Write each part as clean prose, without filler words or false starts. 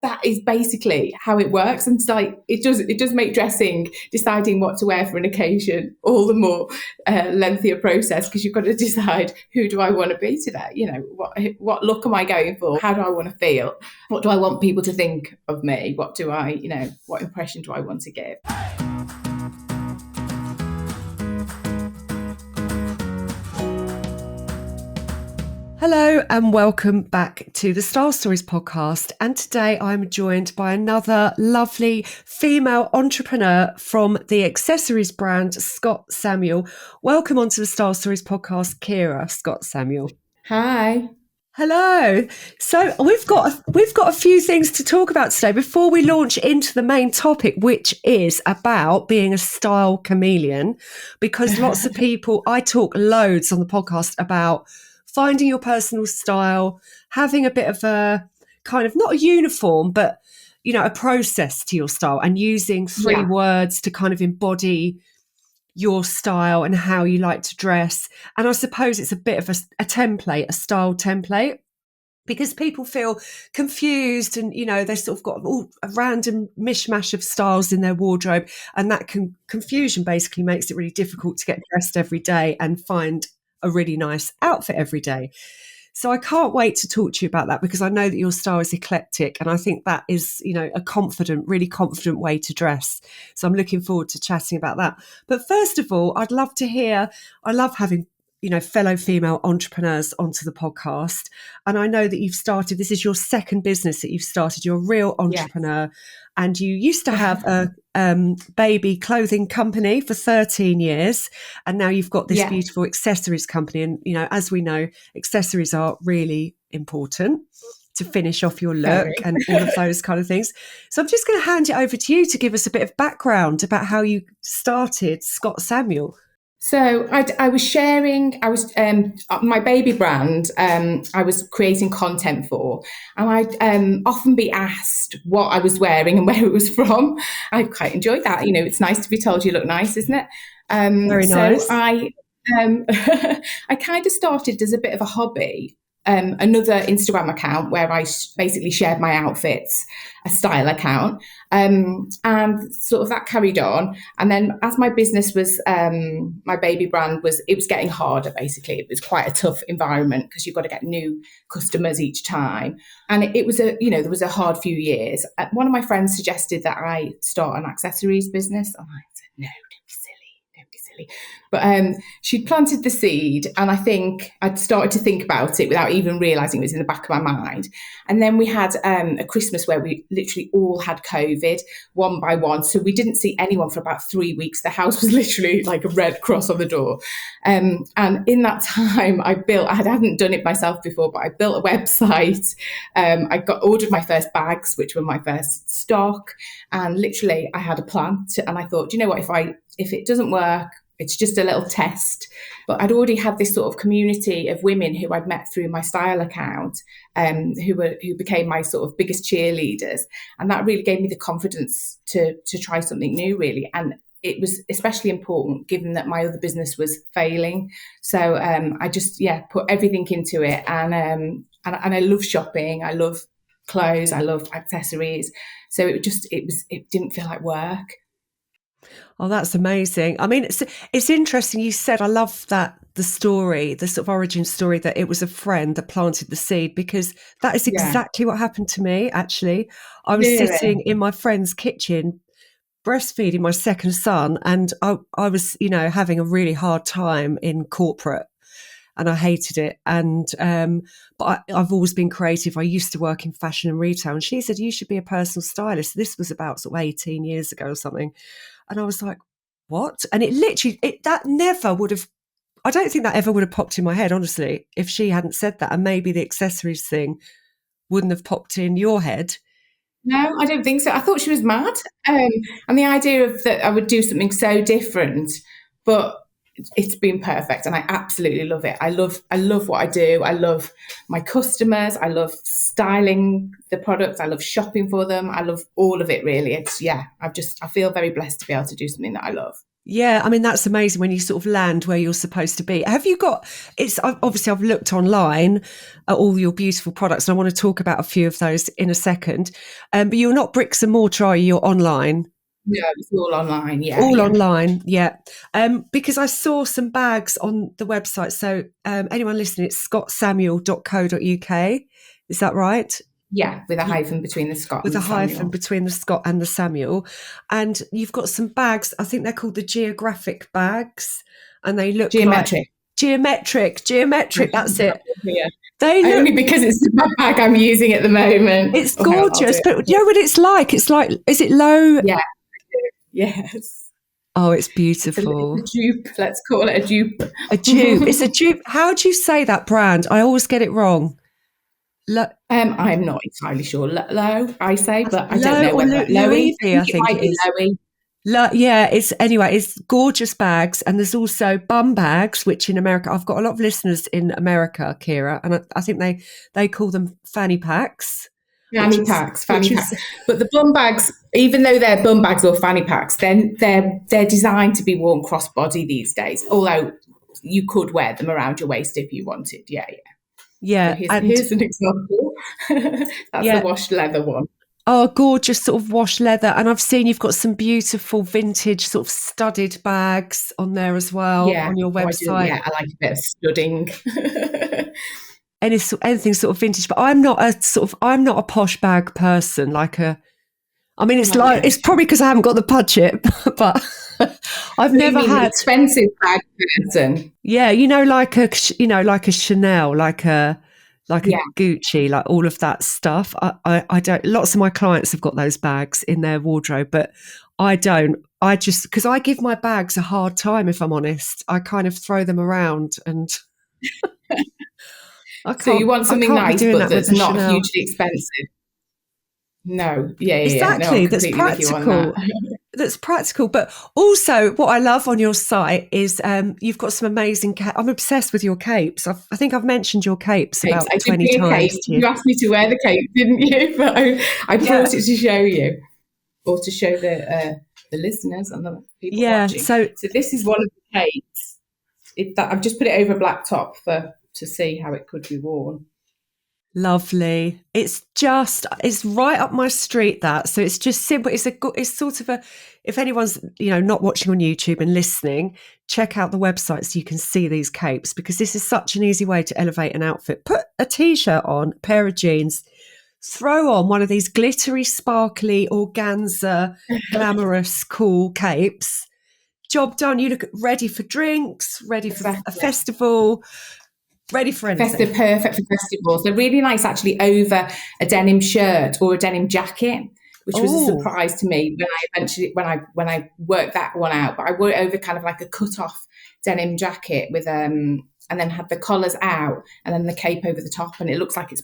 that is basically how it works. And it's like, it does make dressing, deciding what to wear for an occasion, all the more lengthier process, because you've got to decide, who do I want to be today? You know, what look am I going for? How do I want to feel? What do I want people to think of me? What impression do I want to give? Hello and welcome back to the Style Stories podcast. And today I'm joined by another lovely female entrepreneur from the accessories brand, Scott Samuel. Welcome onto the Style Stories podcast, Keira Scott Samuel. Hi. Hello. So we've got a few things to talk about today before we launch into the main topic, which is about being a style chameleon, because lots of people, I talk loads on the podcast about finding your personal style, having a bit of a kind of, not a uniform, but, you know, a process to your style, and using three words to kind of embody your style and how you like to dress. And I suppose it's a bit of a template, a style template, because people feel confused and, you know, they've sort of got all a random mishmash of styles in their wardrobe. And that confusion basically makes it really difficult to get dressed every day and find a really nice outfit every day. So I can't wait to talk to you about that, because I know that your style is eclectic, and I think that is, you know, a really confident way to dress. So I'm looking forward to chatting about that. But first of all, I'd love to hear, I love having, you know, fellow female entrepreneurs onto the podcast. And I know that you've started, this is your second business that you've started, you're a real entrepreneur. And you used to have a baby clothing company for 13 years. And now you've got this beautiful accessories company. And, you know, as we know, accessories are really important to finish off your look and all of those kind of things. So I'm just going to hand it over to you to give us a bit of background about how you started Scott Samuel. So I was sharing, my baby brand, I was creating content for, and I'd often be asked what I was wearing and where it was from. I quite enjoyed that. You know, it's nice to be told you look nice, isn't it? Very nice. So I kind of started as a bit of a hobby. Another Instagram account where I basically shared my outfits, a style account, and sort of that carried on. And then as my business was, my baby brand it was getting harder, basically. It was quite a tough environment because you've got to get new customers each time. And there was a hard few years. One of my friends suggested that I start an accessories business. And I said, no, don't be silly. But she'd planted the seed, and I think I'd started to think about it without even realising it was in the back of my mind. And then we had a Christmas where we literally all had COVID, one by one. So we didn't see anyone for about 3 weeks. The house was literally like a red cross on the door. And in that time, I hadn't done it myself before, but I built a website. I ordered my first bags, which were my first stock. And literally I had a plan and I thought, you know what, if it doesn't work, it's just a little test. But I'd already had this sort of community of women who I'd met through my style account, who became my sort of biggest cheerleaders. And that really gave me the confidence to try something new, really. And it was especially important given that my other business was failing. So I just, put everything into it. And I love shopping. I love clothes. I love accessories. So it didn't feel like work. Oh, that's amazing. I mean, it's interesting. You said, I love that, the story, the sort of origin story, that it was a friend that planted the seed, because that is exactly what happened to me, actually. I was sitting in my friend's kitchen breastfeeding my second son, and I was, you know, having a really hard time in corporate, and I hated it. And but I've always been creative. I used to work in fashion and retail, and she said, you should be a personal stylist. This was about sort of 18 years ago or something. And I was like, what? And it literally, that never would have, I don't think that ever would have popped in my head, honestly, if she hadn't said that. And maybe the accessories thing wouldn't have popped in your head. No, I don't think so. I thought she was mad. And the idea of that I would do something so different, but it's been perfect, and I absolutely love it. I love what I do. I love my customers. I love styling the products. I love shopping for them. I love all of it, really. I feel very blessed to be able to do something that I love. Yeah, I mean, that's amazing when you sort of land where you're supposed to be. Have you got, obviously I've looked online at all your beautiful products and I want to talk about a few of those in a second. But you're not bricks and mortar, are you? You're online? No, it's all online. Yeah, All yeah. online, yeah. Because I saw some bags on the website. So anyone listening, it's scottsamuel.co.uk. Is that right? Yeah, with a hyphen between the Scott With and a the hyphen Samuel. between the Scott and the Samuel. And you've got some bags, I think they're called the geographic bags, and they look like Geometric. geometric, that's it. Yeah. They look, Only because it's the bag I'm using at the moment. it's Oh, hang on, I'll do gorgeous, it. but you know what it's like? It's like, is it low? Yeah, yes. Oh, it's It's a beautiful. dupe. Let's call it a dupe. A dupe. It's a dupe. How do you say that brand? I always get it wrong. I'm not entirely sure. Low, I say, but I don't Low know or whether Lowy. I Louis, think I it think might it be is. Lowy. Yeah, it's gorgeous bags, and there's also bum bags, which in America, I've got a lot of listeners in America, Keira, and I think they call them fanny packs, Fanny packs, fanny which packs. is But the bum bags, even though they're bum bags or fanny packs, then they're designed to be worn cross-body these days. Although you could wear them around your waist if you wanted. Yeah, yeah. So yeah, and here's an example. That's the yeah. washed leather one. Oh, gorgeous sort of wash leather, and I've seen you've got some beautiful vintage sort of studded bags on there as well Yeah. on your Oh, I do. website. Yeah, I like a bit of studding. Anything sort of vintage, but I'm not a posh bag person. I mean, it's like Okay. it's probably because I haven't got the budget, but I've So you never mean the had. expensive bag person? Yeah, like a Chanel, like a Yeah. Gucci, like all of that stuff. I don't. Lots of my clients have got those bags in their wardrobe, but I don't. I just because I give my bags a hard time. If I'm honest, I kind of throw them around, and I So you can't. want I something can't be nice, doing but that with that's a not Chanel. hugely expensive. No. Yeah, yeah, yeah. No, I'm Exactly. That's completely with you on that. practical. That's practical. But also, what I love on your site is you've got some amazing. I'm obsessed with your capes. I think I've mentioned your capes Capes. about I did 20 bring a times cape. to you. You asked me to wear the cape, didn't you? But I Yeah. brought it to show you, or to show the listeners and the people Yeah. watching. So So this is one of the capes. I've just put it over black top to see how it could be worn. lovely. It's right up my street, that. So it's just simple. It's sort of if anyone's, not watching on YouTube and listening, check out the website so you can see these capes, because this is such an easy way to elevate an outfit. Put a t-shirt on, a pair of jeans, throw on one of these glittery, sparkly, organza, glamorous, cool capes. Job done. You look ready for drinks, ready for a Exactly. festival, ready for anything. They're perfect for festivals. They're really nice actually over a denim shirt or a denim jacket, which was a Oh, surprise to me when I worked that one out. But I wore it over kind of like a cut off denim jacket with and then had the collars out and then the cape over the top, and it looks like it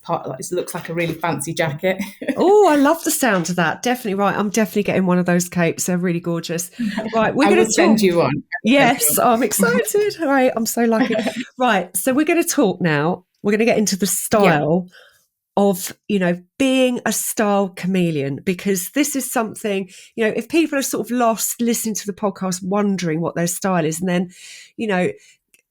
looks like a really fancy jacket. oh, I love the sound of that. Definitely right. I'm definitely getting one of those capes. They're really gorgeous. Right, we're I going will to send talk. you one. Yes, I'm excited. Right, I'm so lucky. Right, so we're going to talk now. We're going to get into the Yeah, style of, being a style chameleon, because this is something, if people are sort of lost listening to the podcast, wondering what their style is, and then,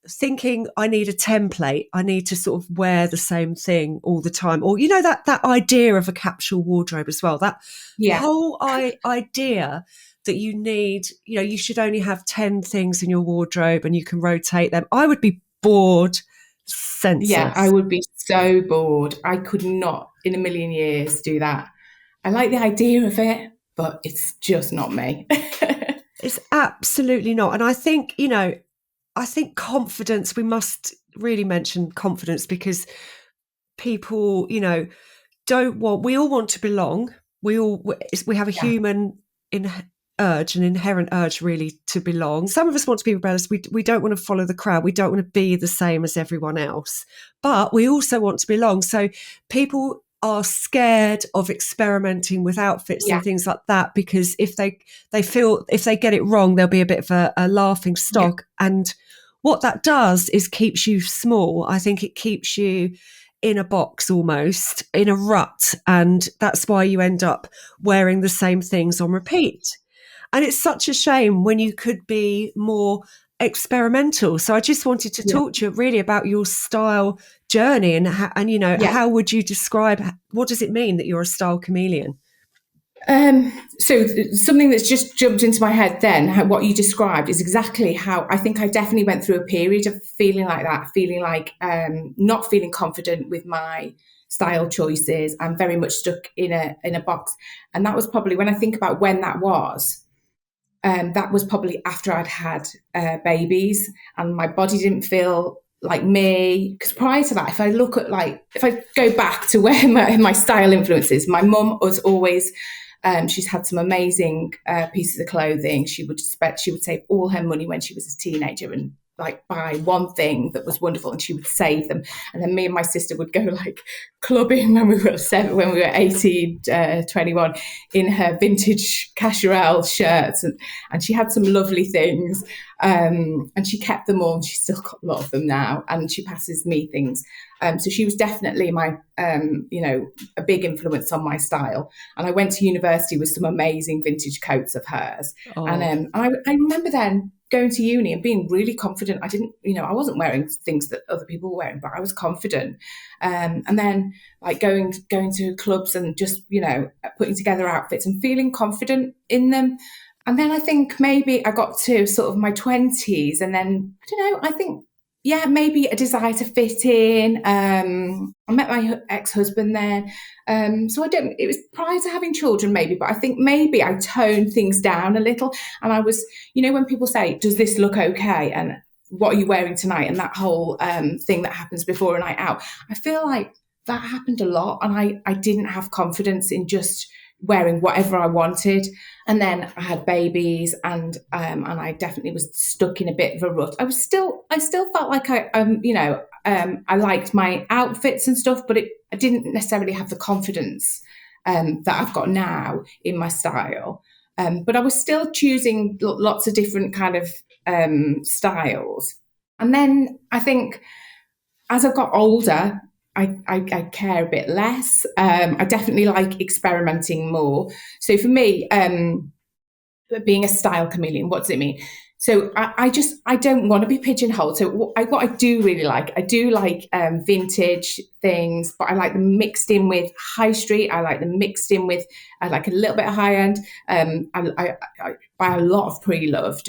thinking I need a template, I need to sort of wear the same thing all the time, or that idea of a capsule wardrobe as well, that yeah, whole idea that you need, you should only have 10 things in your wardrobe and you can rotate them. I would be bored yeah. I senseless. would be so bored. I could not in a million years do that. I like the idea of it, but it's just not me. It's absolutely not. And I think, confidence, we must really mention confidence, because people, we all want to belong. We have a Yeah, human an inherent urge really to belong. Some of us want to be rebellious. We don't want to follow the crowd. We don't want to be the same as everyone else, but we also want to belong. So people are scared of experimenting with outfits yeah, and things like that, because if they feel if they get it wrong, there'll be a bit of a laughing yeah, stock. And what that does is keeps you small. I think it keeps you in a box, almost in a rut, and that's why you end up wearing the same things on repeat. And it's such a shame when you could be more experimental. So I just wanted to talk to you really about your style journey and how would you describe, what does it mean that you're a style chameleon? So something that's just jumped into my head then, what you described is exactly how I think I definitely went through a period of feeling like that, feeling like not feeling confident with my style choices. I'm very much stuck in a box. And that was probably, when I think about when that was probably after I'd had babies and my body didn't feel like me. Because prior to that, if I go back to where my style influences, my mum was always, she's had some amazing pieces of clothing. She would save all her money when she was a teenager and like buy one thing that was wonderful and she would save them. And then me and my sister would go like clubbing when we were 18, 21 in her vintage Casual shirts. And she had some lovely things. And she kept them all. She's still got a lot of them now. And she passes me things. So she was definitely my, a big influence on my style. And I went to university with some amazing vintage coats of hers. Oh. And I remember then going to uni and being really confident. I wasn't wearing things that other people were wearing, but I was confident. And then like going to clubs and just, putting together outfits and feeling confident in them. And then I think maybe I got to sort of my 20s and then, I think, maybe a desire to fit in. I met my ex-husband then. It was prior to having children maybe, but I think maybe I toned things down a little. And I was, when people say, does this look okay? And what are you wearing tonight? And that whole thing that happens before a night out. I feel like that happened a lot. And I didn't have confidence in just wearing whatever I wanted. And then I had babies and I definitely was stuck in a bit of a rut. I still felt like I liked my outfits and stuff, but I didn't necessarily have the confidence that I've got now in my style. But I was still choosing lots of different kind of styles. And then I think as I got older, I care a bit less. I definitely like experimenting more. So for me, being a style chameleon, what does it mean? So I don't want to be pigeonholed. So what I do really like, vintage things, but I like them mixed in with high street. I like them mixed in with, I like a little bit of high end. I buy a lot of pre-loved.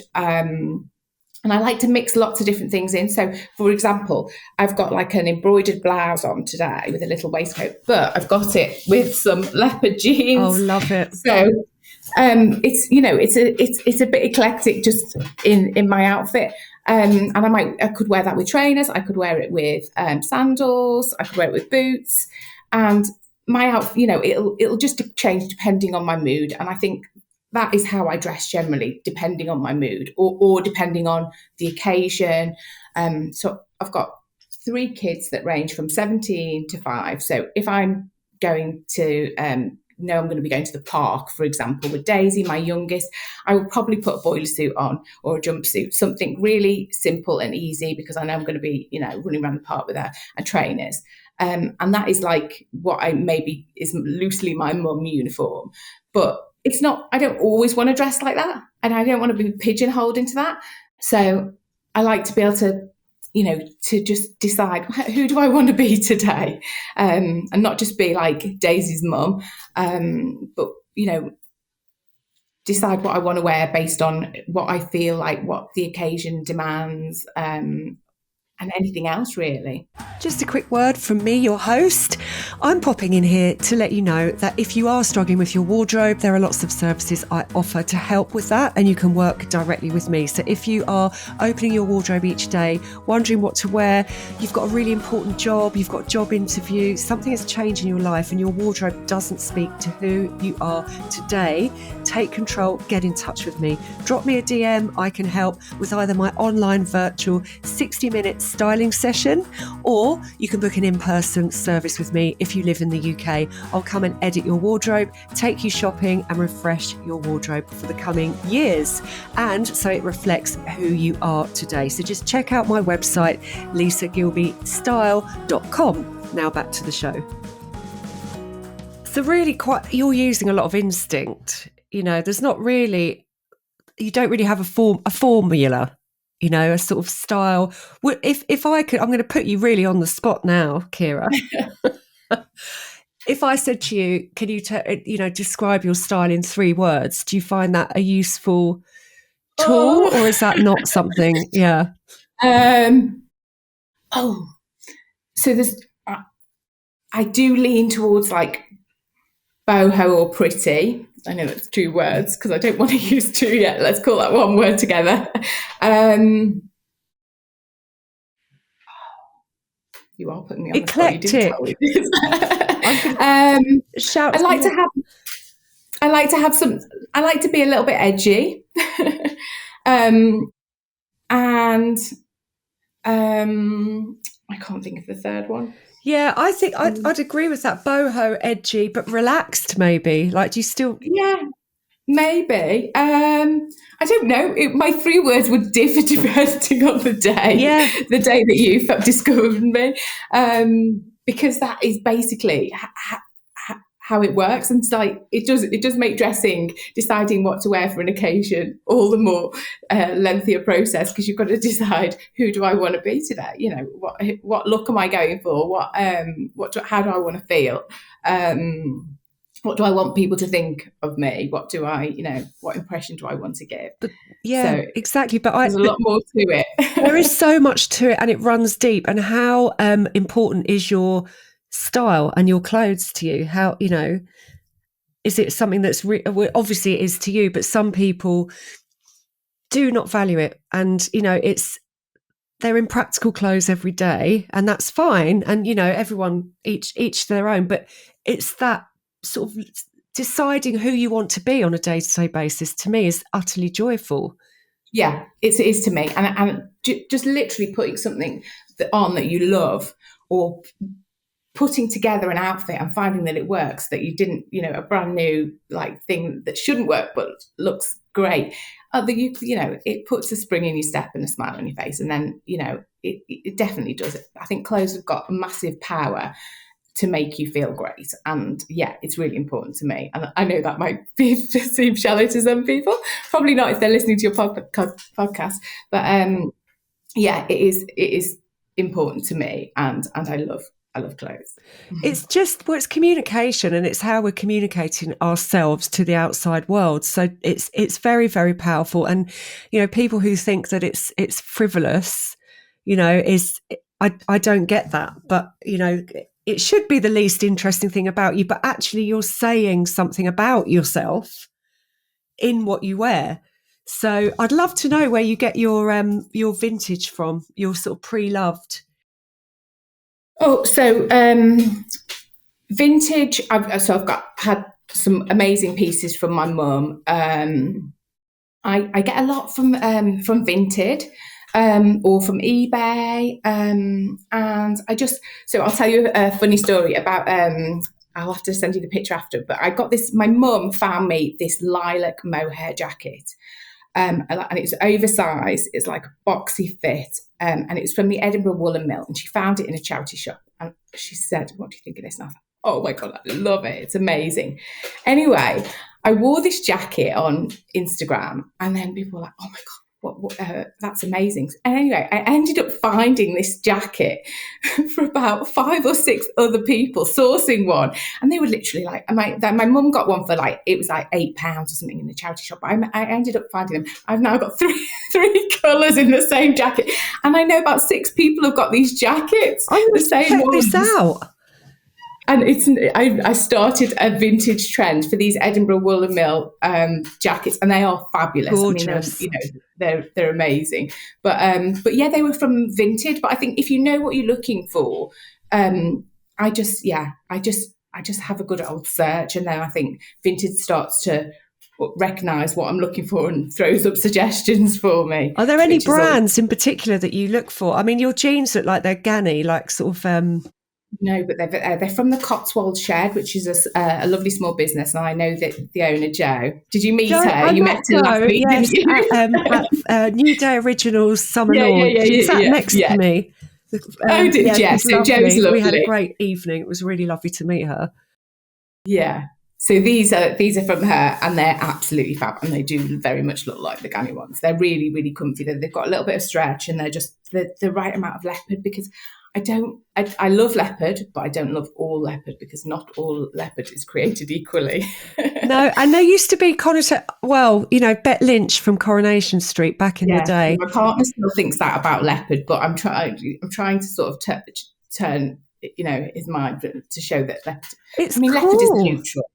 And I like to mix lots of different things in. So, for example, I've got like an embroidered blouse on today with a little waistcoat, but I've got it with some leopard jeans. Oh, love it. So it's a bit eclectic just in my outfit. And I could wear that with trainers. I could wear it with sandals. I could wear it with boots. And my outfit, it'll just change depending on my mood. And I think that is how I dress generally, depending on my mood or depending on the occasion. So I've got 3 kids that range from 17 to 5. So if I'm going to, I'm going to be going to the park, for example, with Daisy, my youngest, I will probably put a boiler suit on or a jumpsuit, something really simple and easy because I know I'm going to be, running around the park with her and trainers. And that is like what I maybe is loosely my mum uniform. But it's not, I don't always want to dress like that. And I don't want to be pigeonholed into that. So I like to be able to, to just decide who do I want to be today, and not just be like Daisy's mum, but, decide what I want to wear based on what I feel like, what the occasion demands, and anything else really. Just a quick word from me, your host. I'm popping in here to let you know that if you are struggling with your wardrobe, there are lots of services I offer to help with that, and you can work directly with me. So if you are opening your wardrobe each day, wondering what to wear, you've got a really important job, you've got a job interview, something has changed in your life and your wardrobe doesn't speak to who you are today, take control, get in touch with me. Drop me a DM, I can help with either my online virtual 60-minute styling session, or you can book an in-person service with me if you live in the UK. I'll come and edit your wardrobe, take you shopping and refresh your wardrobe for the coming years, and so it reflects who you are today. So just check out my website, lisagilbystyle.com. Now back to the show. So really you're using a lot of instinct. There's not really you don't really have a formula, you know, a sort of style. If I could, I'm going to put you really on the spot now, Keira. If I said to you, can you, describe your style in 3 words? Do you find that a useful tool, or is that not something? Yeah. So I do lean towards like boho or pretty. I know that's 2 words because I don't want to use 2 yet. Let's call that 1 word together. You are putting me on Eclectic. the spot. You didn't tell me this. Shout. I like to be a little bit edgy. And I can't think of the third one. Yeah, I think I'd agree with that. Boho, edgy, but relaxed maybe. Like, do you still... Yeah, maybe. I don't know. My 3 words would differ depending on the day. Yeah. The day that you discovered me. Because that is basically how it works. And it's like, it does make dressing, deciding what to wear for an occasion, all the more lengthier process, because you've got to decide, who do I want to be today? You know, what look am I going for? How do I want to feel? What do I want people to think of me? What impression do I want to give? But yeah, so, exactly. But there's a lot more to it. There is so much to it, and it runs deep. And how important is your style and your clothes to you? How, you know, is it something that's obviously it is to you, but some people do not value it, and you know, they're in practical clothes every day, and that's fine. And you know, everyone each their own, but it's that sort of deciding who you want to be on a day-to-day basis, to me, is utterly joyful. Yeah, it is to me, and just literally putting something on that you love, or putting together an outfit and finding that it works, that you didn't, you know, a brand new like thing that shouldn't work but looks great. It puts a spring in your step and a smile on your face, and then, you know, it definitely does it. I think clothes have got massive power to make you feel great, and yeah, it's really important to me. And I know that might seem shallow to some people, probably not if they're listening to your podcast, but yeah, it is important to me, and I love clothes. It's just, it's communication, and it's how we're communicating ourselves to the outside world. So it's very, very powerful. And you know, people who think that it's frivolous, you know, I don't get that. But you know, it should be the least interesting thing about you, but actually you're saying something about yourself in what you wear. So I'd love to know where you get your vintage from, your sort of pre-loved. Oh, so vintage. I've had some amazing pieces from my mum. I get a lot from Vinted. Or from eBay, and I'll tell you a funny story about, I'll have to send you the picture after, but I got this, my mum found me this lilac mohair jacket, and it's oversized, it's like a boxy fit, and it's from the Edinburgh Woolen Mill, and she found it in a charity shop, and she said, "What do you think of this?" And I thought, "Oh my God, I love it, it's amazing." Anyway, I wore this jacket on Instagram, and then people were like, "Oh my God, that's amazing." And anyway, I ended up finding this jacket for about 5 or 6 other people, sourcing one, and they were literally like, my mum got one for like, it was like £8 or something in the charity shop. I ended up finding them. I've now got three colours in the same jacket, and I know about 6 people have got these jackets. I'm going to check this out. And I started a vintage trend for these Edinburgh Woolen Mill jackets, and they are fabulous. Gorgeous. I mean, they're amazing. But yeah, they were from Vinted. But I think if you know what you're looking for, I just have a good old search, and then I think Vinted starts to recognise what I'm looking for and throws up suggestions for me. Are there any brands in particular that you look for? I mean, your jeans look like they're Ganni, like sort of. No, but they're from the Cotswold Shed, which is a lovely small business, and I know that the owner, Jo. Did you meet her? You met her last week, yes, didn't you? At New Day Originals Summer Launch. She sat next to me. Oh, did you? So Jo's lovely. We had a great evening. It was really lovely to meet her. Yeah. So these are from her, and they're absolutely fab, and they do very much look like the Ganni ones. They're really, really comfy. They've got a little bit of stretch, and they're just the right amount of leopard, because I love leopard, but I don't love all leopard, because not all leopard is created equally. No, and there used to be Bette Lynch from Coronation Street back in the day. My partner still thinks that about leopard, but I'm trying to sort of turn his mind to show that leopard. Leopard is neutral.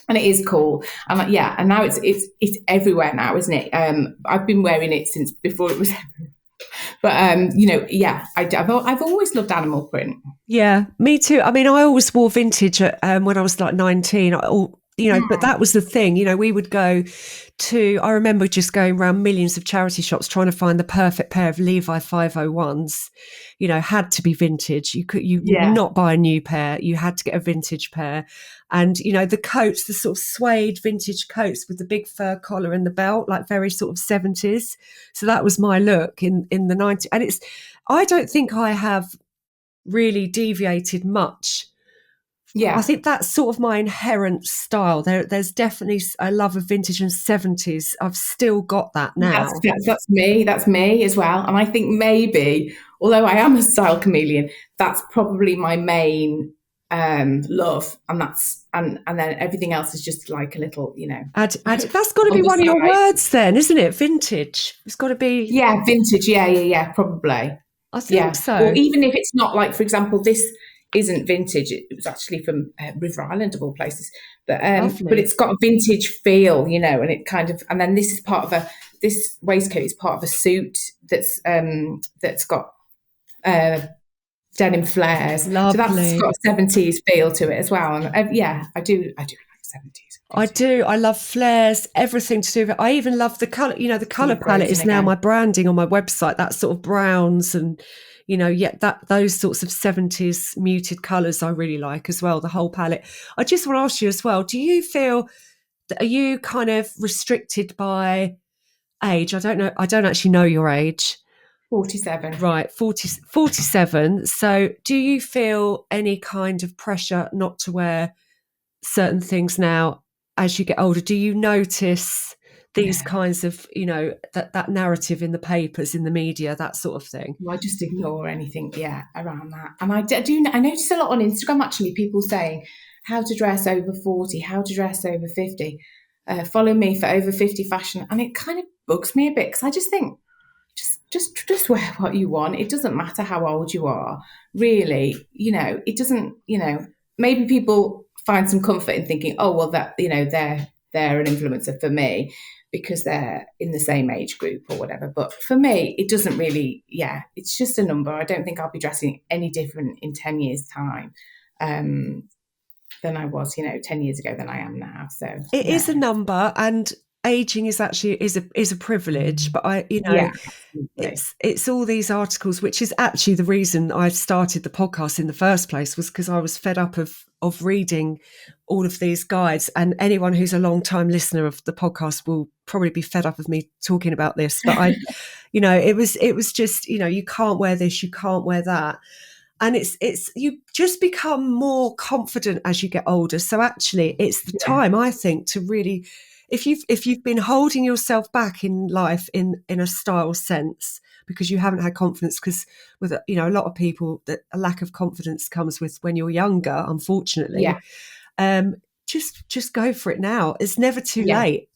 And it is cool. And and now it's everywhere now, isn't it? I've been wearing it since before it was everywhere. But I've always loved animal print. Yeah, me too. I always wore vintage when I was like 19. But that was the thing. We would go to. I remember just going around millions of charity shops trying to find the perfect pair of Levi 501s. Had to be vintage. You would not buy a new pair. You had to get a vintage pair. And, the coats, the sort of suede vintage coats with the big fur collar and the belt, like very sort of 70s. So that was my look in the 90s. And I don't think I have really deviated much. Yeah. I think that's sort of my inherent style. There's definitely a love of vintage and 70s. I've still got that now. That's me. That's me as well. And I think maybe, although I am a style chameleon, that's probably my main love, and then everything else is just like a little, that's got to be one of your words then, isn't it? Vintage. It's got to be vintage. Yeah, probably. I think so. Or even if it's not, like, for example, this isn't vintage, it was actually from River Island of all places, but it's got a vintage feel, and it kind of, and then this is part of this waistcoat is part of a suit that's got denim flares. Lovely. So that's got a 70s feel to it as well. And I do like 70s. I do. I love flares, everything to do with it. I even love the colour. The colour palette is now my branding on my website. That sort of browns and, those sorts of 70s muted colours I really like as well, the whole palette. I just want to ask you as well, do you feel, are you kind of restricted by age? I don't know. I don't actually know your age. 47. Right, 47. So do you feel any kind of pressure not to wear certain things now as you get older? Do you notice these kinds of, that narrative in the papers, in the media, that sort of thing? Well, I just ignore anything, around that. And I notice a lot on Instagram, actually, people saying how to dress over 40, how to dress over 50, follow me for over 50 fashion. And it kind of bugs me a bit, because I just think, just wear what you want. It doesn't matter how old you are, really. It doesn't, maybe people find some comfort in thinking, oh, well, that, they're an influencer for me because they're in the same age group or whatever. But for me, it doesn't really, it's just a number. I don't think I'll be dressing any different in 10 years' time than I was, 10 years ago than I am now. So it is a number, and aging is actually is a privilege, but it's all these articles, which is actually the reason I started the podcast in the first place, was because I was fed up of reading all of these guides. And anyone who's a long time listener of the podcast will probably be fed up of me talking about this, but it was just, you can't wear this, you can't wear that. And it's you just become more confident as you get older. So actually it's the time, I think, to really, if you've been holding yourself back in life in a style sense because you haven't had confidence, because with a lot of people, that a lack of confidence comes with when you're younger, unfortunately. Just go for it now. It's never too late.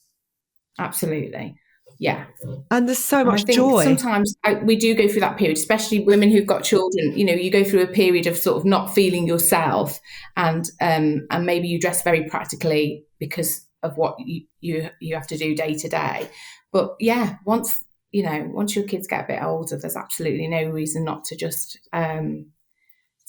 Absolutely. Yeah. And there's so much joy. Sometimes we do go through that period, especially women who've got children. You go through a period of sort of not feeling yourself, and maybe you dress very practically because of what you have to do day to day. But once your kids get a bit older, there's absolutely no reason not to just to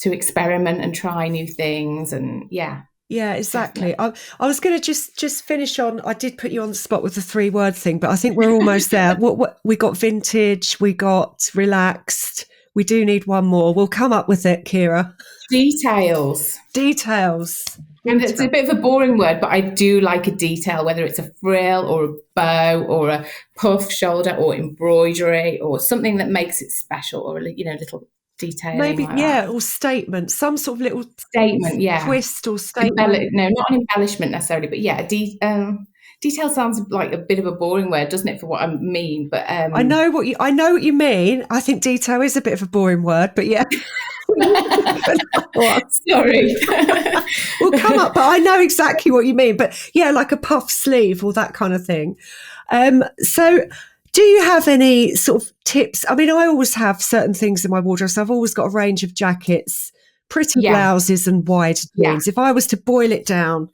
experiment and try new things. And yeah, exactly. Definitely. I was going to just finish on, I did put you on the spot with the 3-word thing, but I think we're almost there. What we got vintage, we got relaxed. We do need one more. We'll come up with it, Keira. Details. And it's a bit of a boring word, but I do like a detail, whether it's a frill or a bow or a puff shoulder or embroidery or something that makes it special, or little detailing Maybe, like yeah, that. or statement, some sort of little Statement, yeah. twist or statement. No, not an embellishment necessarily, but yeah, detail sounds like a bit of a boring word, doesn't it, for what I mean? But I know what you mean. I think detail is a bit of a boring word, but yeah. sorry. Will come up, but I know exactly what you mean. But yeah, like a puff sleeve or that kind of thing. So do you have any sort of tips? I mean, I always have certain things in my wardrobe. So I've always got a range of jackets, pretty Yeah, blouses and wide yeah, jeans. If I was to boil it down,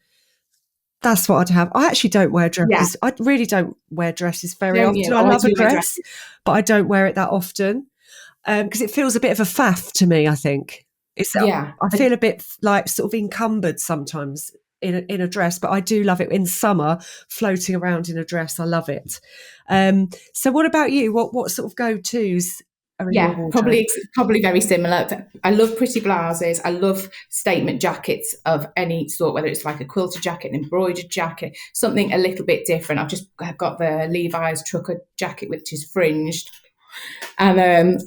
that's what I'd have. I actually don't wear yeah. dresses. I really don't wear dresses very Don't often. you? I Oh, I love a do wear dress, dresses. but I don't wear it that often because it feels a bit of a faff to me, I think. Yeah, I feel a bit like sort of encumbered sometimes in a dress, but I do love it in summer, floating around in a dress. I love it. So what about you? What sort of go-tos are in your yeah. wardrobe? Probably very similar. I love pretty blouses. I love statement jackets of any sort, whether it's like a quilted jacket, an embroidered jacket, something a little bit different. I've got the Levi's trucker jacket, which is fringed. And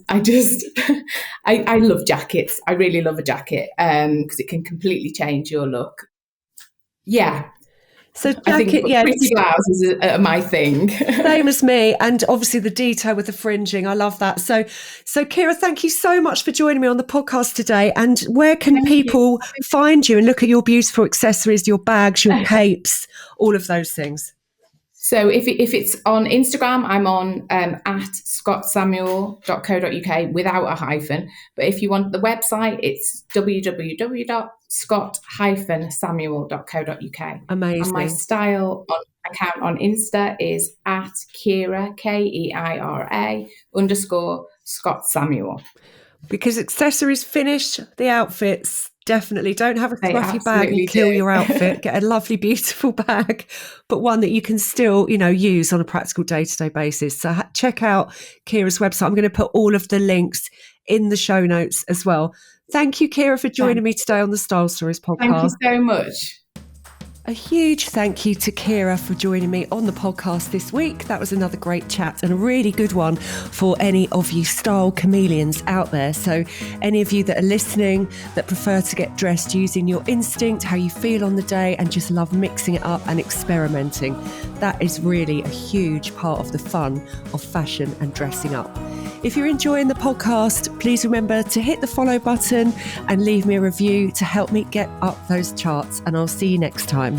I love jackets. I really love a jacket because it can completely change your look. Yeah, So I think jacket, yeah, pretty blouses are my thing. same as me, and obviously the detail with the fringing. I love that. So Keira, thank you so much for joining me on the podcast today. And where can Thank you. people find you and look at your beautiful accessories, your bags, your capes, all of those things? So if it's on Instagram, I'm on at scottsamuel.co.uk without a hyphen. But if you want the website, it's www.scott-samuel.co.uk. And my Amazing. style account on Insta is at Keira, Keira _ Scott Samuel. Because accessories finish the outfits. Definitely don't have a They scruffy bag and absolutely kill do. your outfit. Get a lovely, beautiful bag, but one that you can still, use on a practical day-to-day basis. So check out Keira's website. I'm going to put all of the links in the show notes as well. Thank you, Keira, for joining me today on the Style Stories Thank you podcast. so much. A huge thank you to Keira for joining me on the podcast this week. That was another great chat and a really good one for any of you style chameleons out there. So any of you that are listening that prefer to get dressed using your instinct, how you feel on the day, and just love mixing it up and experimenting, that is really a huge part of the fun of fashion and dressing up. If you're enjoying the podcast, please remember to hit the follow button and leave me a review to help me get up those charts. And I'll see you next time.